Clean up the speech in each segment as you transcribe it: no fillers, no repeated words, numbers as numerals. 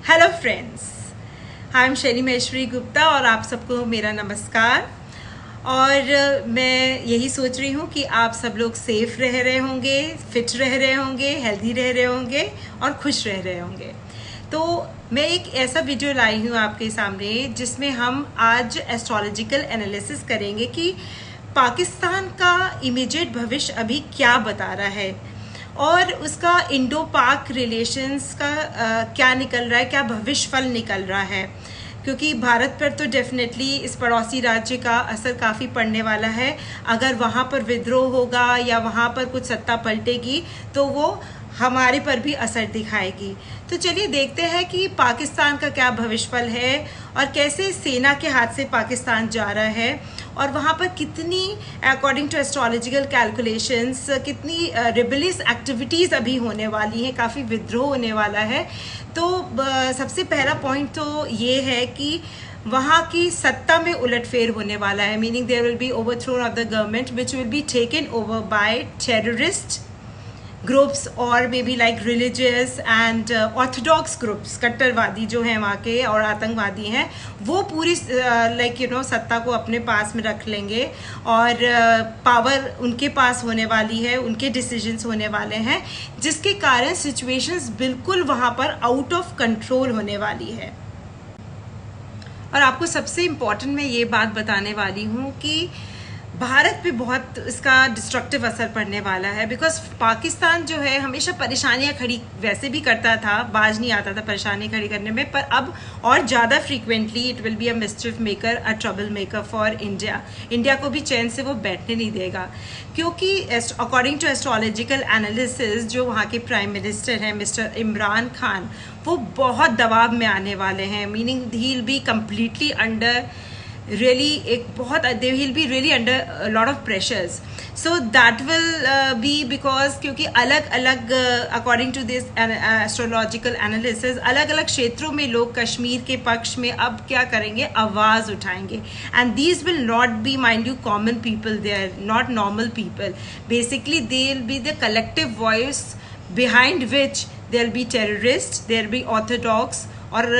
Hello friends, I am शैली महेश्वरी गुप्ता और आप सबको मेरा नमस्कार। और मैं यही सोच रही हूँ कि आप सब लोग सेफ रह रहे होंगे, फिट रह रहे होंगे, हेल्दी रह रहे होंगे और खुश रह रहे होंगे। तो मैं एक ऐसा वीडियो लाई हूँ आपके सामने जिसमें हम आज एस्ट्रोलॉजिकल एनालिसिस करेंगे कि पाकिस्तान का इमीडिएट भविष्य अभी क्या बता रहा है और उसका इंडो पाक रिलेशंस का क्या निकल रहा है, क्या भविष्य फल निकल रहा है। क्योंकि भारत पर तो डेफिनेटली इस पड़ोसी राज्य का असर काफ़ी पड़ने वाला है। अगर वहाँ पर विद्रोह होगा या वहाँ पर कुछ सत्ता पलटेगी तो वो हमारे पर भी असर दिखाएगी। तो चलिए देखते हैं कि पाकिस्तान का क्या भविष्यफल है और कैसे सेना के हाथ से पाकिस्तान जा रहा है और वहाँ पर कितनी अकॉर्डिंग टू एस्ट्रोलॉजिकल कैलकुलेशंस कितनी रिबेलियस एक्टिविटीज़ अभी होने वाली हैं, काफ़ी विद्रोह होने वाला है। तो सबसे पहला पॉइंट तो ये है कि वहाँ की सत्ता में उलटफेर होने वाला है, meaning there will be overthrown of the government which will be taken over by terrorist groups और may be like religious and orthodox groups, कट्टरवादी जो हैं वहाँ के और आतंकवादी हैं, वो पूरी सत्ता को अपने पास में रख लेंगे और पावर उनके पास होने वाली है, उनके डिसीजंस होने वाले हैं, जिसके कारण सिचुएशंस बिल्कुल वहाँ पर आउट ऑफ कंट्रोल होने वाली है। और आपको सबसे इम्पॉर्टेंट मैं ये बात बताने वाली हूँ कि भारत पे बहुत इसका डिस्ट्रक्टिव असर पड़ने वाला है। बिकॉज पाकिस्तान जो है हमेशा परेशानियां खड़ी वैसे भी करता था, बाज नहीं आता था परेशानी खड़ी करने में, पर अब और ज़्यादा frequently it will be a mischief maker, a trouble maker for India. India को भी चैन से वो बैठने नहीं देगा, क्योंकि अकॉर्डिंग टू एस्ट्रोलॉजिकल एनालिसिस जो वहाँ के प्राइम मिनिस्टर हैं मिस्टर इमरान खान, वो बहुत दबाव में आने वाले हैं। Meaning he will be completely under they will be really under a lot of pressures. So that will be because क्योंकि अलग अलग according to this astrological analysis अलग अलग क्षेत्रों में लोग कश्मीर के पक्ष में अब क्या करेंगे, आवाज़ उठाएंगे। and these will not be, mind you, common people, they are not normal people. Basically they will be the collective voice behind which there will be terrorists, there will be orthodox और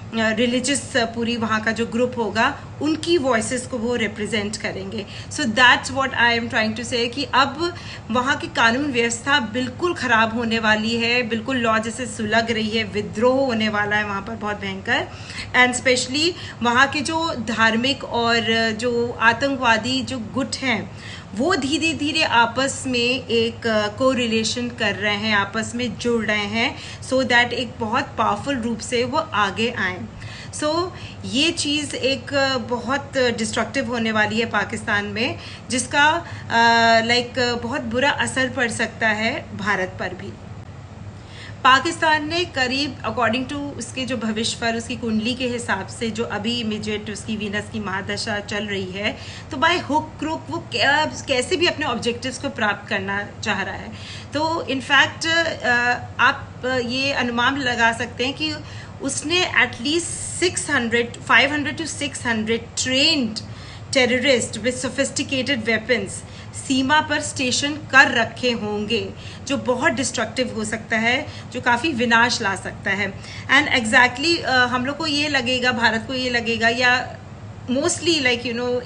religious पूरी वहाँ का जो group होगा उनकी voices को वो represent करेंगे। So that's what I am trying to say कि अब वहाँ की कानून व्यवस्था बिल्कुल ख़राब होने वाली है, बिल्कुल लॉ जैसे सुलग रही है, विद्रोह होने वाला है वहाँ पर बहुत भयंकर। एंड स्पेशली वहाँ के जो धार्मिक और जो आतंकवादी जो गुट हैं वो धीरे धीरे आपस में एक को रिलेशन कर रहे हैं, आपस में जुड़ रहे हैं, सो दैट एक बहुत पावरफुल रूप से वो आगे आएँ। सो ये चीज़ एक बहुत डिस्ट्रक्टिव होने वाली है पाकिस्तान में, जिसका बहुत बुरा असर पड़ सकता है भारत पर भी। पाकिस्तान ने करीब अकॉर्डिंग टू उसके जो भविष्य पर उसकी कुंडली के हिसाब से जो अभी इमीडिएट उसकी वीनस की महादशा चल रही है, तो बाय हुक क्रुक वो कैसे भी अपने ऑब्जेक्टिव्स को प्राप्त करना चाह रहा है। तो इनफैक्ट आप ये अनुमान लगा सकते हैं कि उसने at least 500 to 600 trained terrorist with sophisticated weapons सीमा पर स्टेशन कर रखे होंगे, जो बहुत डिस्ट्रक्टिव हो सकता है, जो काफ़ी विनाश ला सकता है। एंड एग्जैक्टली हम लोग को ये लगेगा, भारत को ये लगेगा, या मोस्टली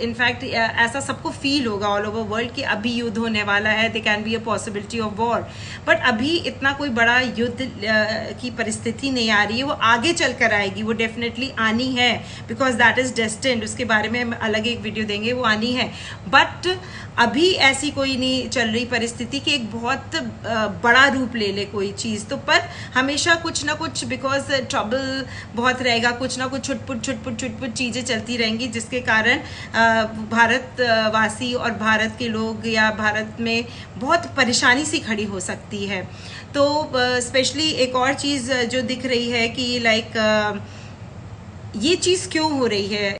इनफैक्ट ऐसा सबको फील होगा ऑल ओवर वर्ल्ड कि अभी युद्ध होने वाला है, they can be a possibility of war. But अभी इतना कोई बड़ा युद्ध की परिस्थिति नहीं आ रही है, वो आगे चल कर आएगी, वो डेफिनेटली आनी है, बिकॉज दैट इज डेस्टिन्ड। उसके बारे में हम अलग एक वीडियो देंगे, वो आनी है। बट अभी ऐसी कोई नहीं चल रही परिस्थिति कि एक बहुत बड़ा रूप ले ले कोई चीज़, तो पर हमेशा कुछ ना कुछ, बिकॉज ट्रबल बहुत रहेगा, कुछ ना कुछ छुटपुट चीज़ें चलती रहेंगी, जिसके कारण भारतवासी और भारत के लोग या भारत में बहुत परेशानी सी खड़ी हो सकती है। तो स्पेशली एक और चीज़ जो दिख रही है कि ये चीज़ क्यों हो रही है,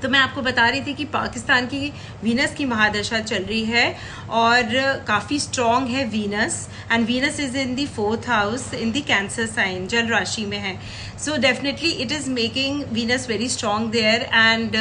तो मैं आपको बता रही थी कि पाकिस्तान की वीनस की महादशा चल रही है और काफ़ी स्ट्रॉन्ग है Venus, and Venus is in the 4th house in the Cancer sign, जल राशि में है. So definitely it is making Venus very strong there, and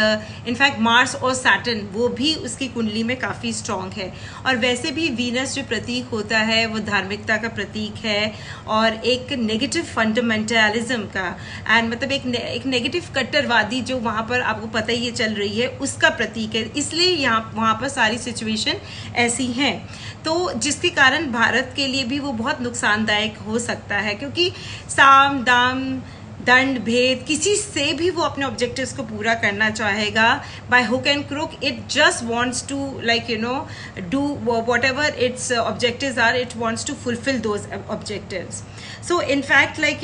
in fact Mars और सैटर्न वो भी उसकी कुंडली में काफ़ी स्ट्रॉन्ग है. और वैसे भी वीनस जो प्रतीक होता है वो धार्मिकता का प्रतीक है और एक नेगेटिव फंडामेंटलिज्म का, एंड मतलब एक नेगेटिव कट्टरवादी जो वहाँ पर आपको पता ही चल रही है उसका प्रतीक है. इसलिए यहाँ वहाँ पर सारी सिचुएशन ऐसी हैं, तो जिसके कारण भारत के लिए भी वो बहुत नुकसानदायक हो सकता है, क्योंकि साम दाम दंड भेद किसी से भी वो अपने ऑब्जेक्टिव्स को पूरा करना चाहेगा by hook and crook. It just wants to like do whatever its objectives are, it wants to fulfil those objectives. So in fact like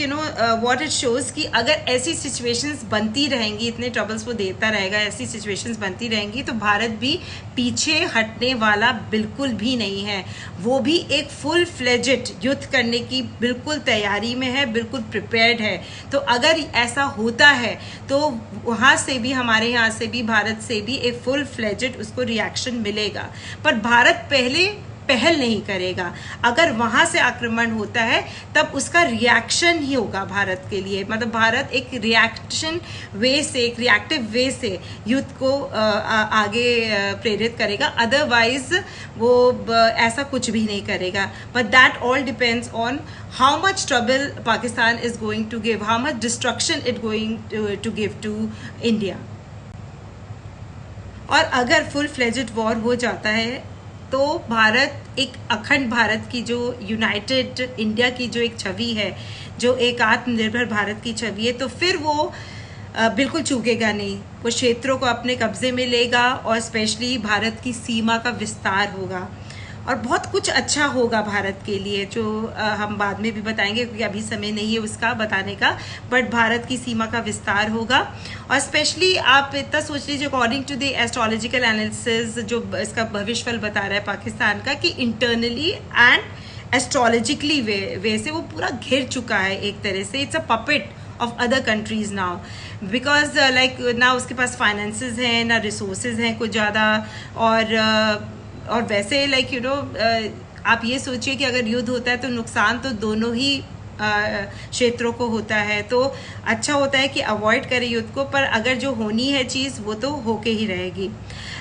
what it shows कि अगर ऐसी सिचुएशंस बनती रहेंगी, इतने ट्रबल्स वो देता रहेगा, ऐसी सिचुएशंस बनती रहेंगी, तो भारत भी पीछे हटने वाला बिल्कुल भी नहीं है. वो भी एक फुल फ्लेजेड युद्ध करने की बिल्कुल तैयारी में है, बिल्कुल प्रिपेयर्ड है. तो अगर ऐसा होता है तो वहाँ से भी, हमारे यहाँ से भी, भारत से भी एक फुल फ्लेजेड उसको रिएक्शन मिलेगा. पर भारत पहल नहीं करेगा. अगर वहाँ से आक्रमण होता है तब उसका रिएक्शन ही होगा भारत के लिए. मतलब भारत एक रिएक्शन वे से, एक रिएक्टिव वे से युद्ध को आगे प्रेरित करेगा. अदरवाइज वो ऐसा कुछ भी नहीं करेगा. But that all depends on how much trouble Pakistan is going to give, how much destruction it going to give to India. और अगर फुल फ्लेजेड वॉर हो जाता है तो भारत, एक अखंड भारत की जो यूनाइटेड इंडिया की जो एक छवि है, जो एक आत्मनिर्भर भारत की छवि है, तो फिर वो बिल्कुल चूकेगा नहीं. वो क्षेत्रों को अपने कब्जे में लेगा और स्पेशली भारत की सीमा का विस्तार होगा और बहुत कुछ अच्छा होगा भारत के लिए, जो हम बाद में भी बताएंगे क्योंकि अभी समय नहीं है उसका बताने का. बट भारत की सीमा का विस्तार होगा. और स्पेशली आप इतना सोच लीजिए, according to the astrological analysis जो इसका भविष्यफल बता रहा है पाकिस्तान का, कि इंटरनली एंड एस्ट्रोलॉजिकली वे से वो पूरा घिर चुका है एक तरह से. It's a puppet of other countries now because like now उसके पास finances हैं ना, resources हैं कुछ ज़्यादा. और वैसे लाइक आप ये सोचिए कि अगर युद्ध होता है तो नुकसान तो दोनों ही क्षेत्रों को होता है. तो अच्छा होता है कि अवॉइड करें युद्ध को, पर अगर जो होनी है चीज़ वो तो होके ही रहेगी.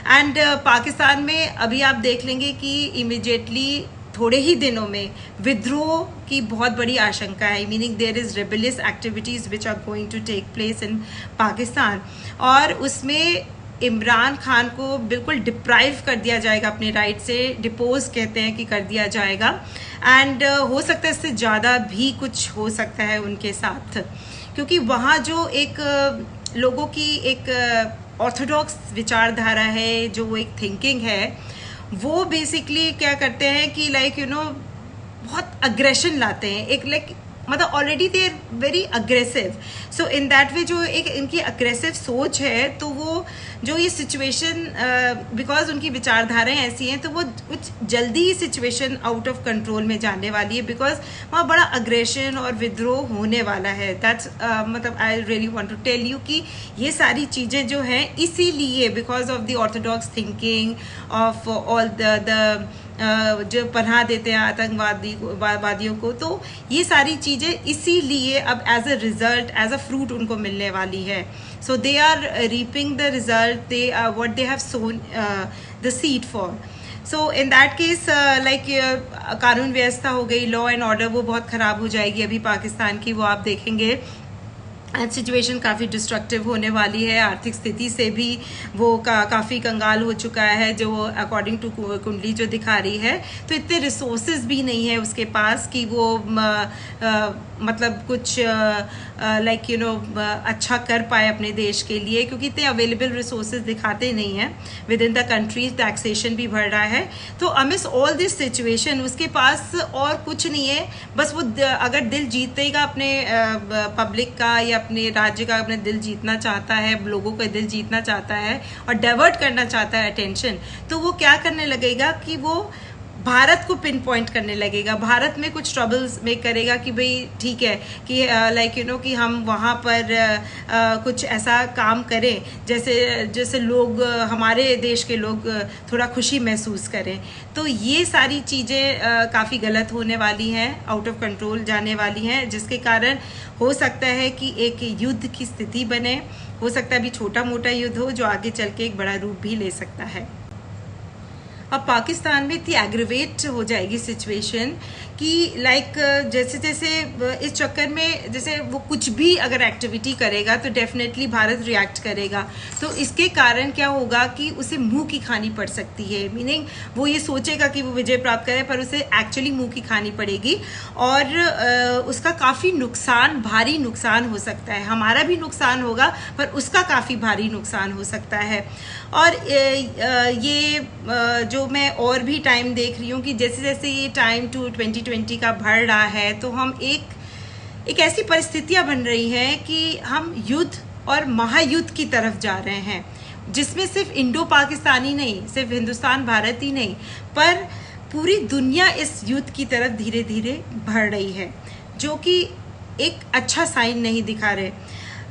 एंड पाकिस्तान में अभी आप देख लेंगे कि इमिजिएटली थोड़े ही दिनों में विद्रोह की बहुत बड़ी आशंका है. Meaning there is rebellious activities which are going to take place in Pakistan, और उसमें इमरान खान को बिल्कुल डिप्राइव कर दिया जाएगा अपने राइट से. डिपोज कहते हैं कि कर दिया जाएगा. एंड हो सकता है इससे ज़्यादा भी कुछ हो सकता है उनके साथ, क्योंकि वहाँ जो एक लोगों की एक ऑर्थोडॉक्स विचारधारा है, जो वो एक थिंकिंग है, वो बेसिकली क्या करते हैं कि लाइक बहुत अग्रेशन लाते हैं. एक लाइक मतलब already they are very aggressive. So in that way जो एक इनकी अग्रेसिव सोच है, तो वो जो ये सिचुएशन बिकॉज उनकी विचारधाराएं ऐसी हैं, तो वो कुछ जल्दी ही सिचुएशन आउट ऑफ कंट्रोल में जाने वाली है, बिकॉज वहाँ बड़ा अग्रेशन और विद्रोह होने वाला है. दैट्स मतलब I really want to tell you कि ये सारी चीज़ें जो हैं इसीलिए because of the orthodox thinking of all the जो पनाह देते हैं आतंकवादियों को, तो ये सारी चीज़ें इसीलिए अब as a result, as a fruit उनको मिलने वाली है. So they are reaping the result, they what they have sown the seed for. So in that case like कानून व्यवस्था हो गई, लॉ एंड ऑर्डर वो बहुत ख़राब हो जाएगी अभी पाकिस्तान की, वो आप देखेंगे. एंड सिचुएशन काफ़ी डिस्ट्रक्टिव होने वाली है. आर्थिक स्थिति से भी वो काफ़ी कंगाल हो चुका है, जो अकॉर्डिंग टू कुंडली जो दिखा रही है. तो इतने रिसोर्सेज भी नहीं है उसके पास कि वो मतलब कुछ लाइक अच्छा कर पाए अपने देश के लिए, क्योंकि इतने अवेलेबल रिसोर्सेज दिखाते नहीं हैं with in the country. Taxation भी बढ़ रहा है. तो अमिस ऑल दिस सिचुएशन उसके पास और कुछ नहीं है. बस वो अगर दिल जीतेगा अपने पब्लिक का या अपने राज्य का, अपने दिल जीतना चाहता है, लोगों का दिल जीतना चाहता है और डाइवर्ट करना चाहता है अटेंशन, तो वो क्या करने लगेगा कि वो भारत को पिन पॉइंट करने लगेगा, भारत में कुछ ट्रबल्स में करेगा कि भाई ठीक है कि लाइक यू नो कि हम वहाँ पर कुछ ऐसा काम करें जैसे लोग हमारे देश के लोग थोड़ा खुशी महसूस करें। तो ये सारी चीज़ें काफ़ी गलत होने वाली हैं, आउट ऑफ कंट्रोल जाने वाली हैं, जिसके कारण हो सकता है कि एक युद्ध की स्थिति बने। हो सकता है अभी छोटा मोटा युद्ध हो जो आगे चल के एक बड़ा रूप भी ले सकता है। अब पाकिस्तान में इतनी एग्रीवेट हो जाएगी सिचुएशन कि लाइक जैसे जैसे इस चक्कर में जैसे वो कुछ भी अगर एक्टिविटी करेगा तो डेफिनेटली भारत रिएक्ट करेगा। तो इसके कारण क्या होगा कि उसे मुंह की खानी पड़ सकती है, मीनिंग वो ये सोचेगा कि वो विजय प्राप्त करे पर उसे एक्चुअली मुंह की खानी पड़ेगी और उसका काफ़ी नुकसान, भारी नुकसान हो सकता है। हमारा भी नुकसान होगा पर उसका काफ़ी भारी नुकसान हो सकता है। और ये जो मैं और भी टाइम देख रही हूँ कि जैसे जैसे ये टाइम टू 2020 का बढ़ रहा है तो हम एक ऐसी परिस्थितियाँ बन रही हैं कि हम युद्ध और महायुद्ध की तरफ जा रहे हैं, जिसमें सिर्फ इंडो पाकिस्तानी नहीं, सिर्फ हिंदुस्तान भारत ही नहीं पर पूरी दुनिया इस युद्ध की तरफ धीरे धीरे बढ़ रही है, जो कि एक अच्छा साइन नहीं दिखा रहे।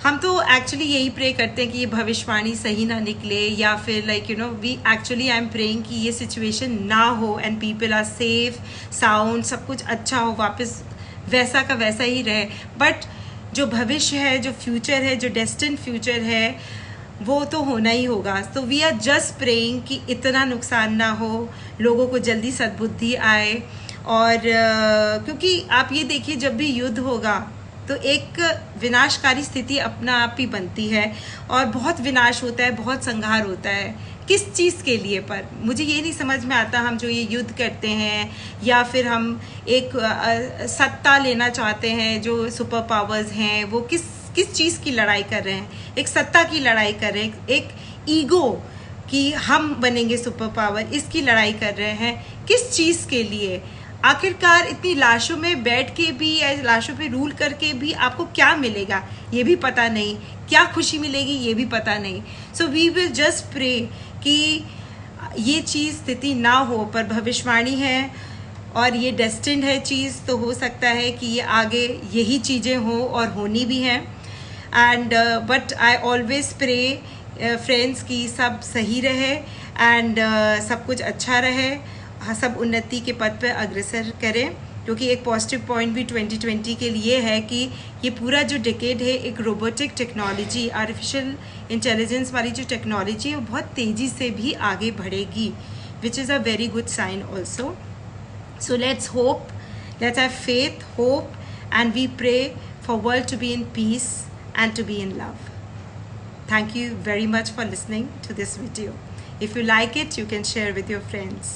हम तो एक्चुअली यही प्रे करते हैं कि ये भविष्यवाणी सही ना निकले, या फिर like you know we actually I am praying कि ये सिचुएशन ना हो and people are safe sound, सब कुछ अच्छा हो, वापस वैसा का वैसा ही रहे। बट जो भविष्य है, जो फ्यूचर है, जो डेस्टिन्ड फ्यूचर है, वो तो होना ही होगा। तो वी आर जस्ट प्रेइंग कि इतना नुकसान ना हो, लोगों को जल्दी सद्बुद्धि आए। और क्योंकि आप ये देखिए जब भी युद्ध होगा तो एक विनाशकारी स्थिति अपना आप ही बनती है और बहुत विनाश होता है, बहुत संहार होता है। किस चीज़ के लिए? पर मुझे ये नहीं समझ में आता, हम जो ये युद्ध करते हैं या फिर हम एक सत्ता लेना चाहते हैं, जो सुपर पावर्स हैं वो किस चीज़ की लड़ाई कर रहे हैं? एक सत्ता की लड़ाई कर रहे हैं, एक ईगो कि हम बनेंगे सुपर पावर, इसकी लड़ाई कर रहे हैं। किस चीज़ के लिए? आखिरकार इतनी लाशों में बैठ के भी या लाशों पे रूल करके भी आपको क्या मिलेगा ये भी पता नहीं, क्या खुशी मिलेगी ये भी पता नहीं। So we will just pray कि ये चीज़ स्थिति ना हो, पर भविष्यवाणी है और ये डेस्टिन्ड है चीज़, तो हो सकता है कि ये आगे यही चीज़ें हो और होनी भी हैं। And but I always pray friends कि सब सही रहे एंड सब कुछ अच्छा रहे, सब उन्नति के पथ पर अग्रसर करें। क्योंकि एक पॉजिटिव पॉइंट भी 2020 के लिए है कि ये पूरा जो डिकेड है एक रोबोटिक टेक्नोलॉजी, आर्टिफिशियल इंटेलिजेंस वाली जो टेक्नोलॉजी है वो बहुत तेज़ी से भी आगे बढ़ेगी, which is a very good sign also. So let's hope, let's have faith, hope and we pray for world to be in peace and to be in love. Thank you very much for listening to this video. If you like it, you can share with your friends.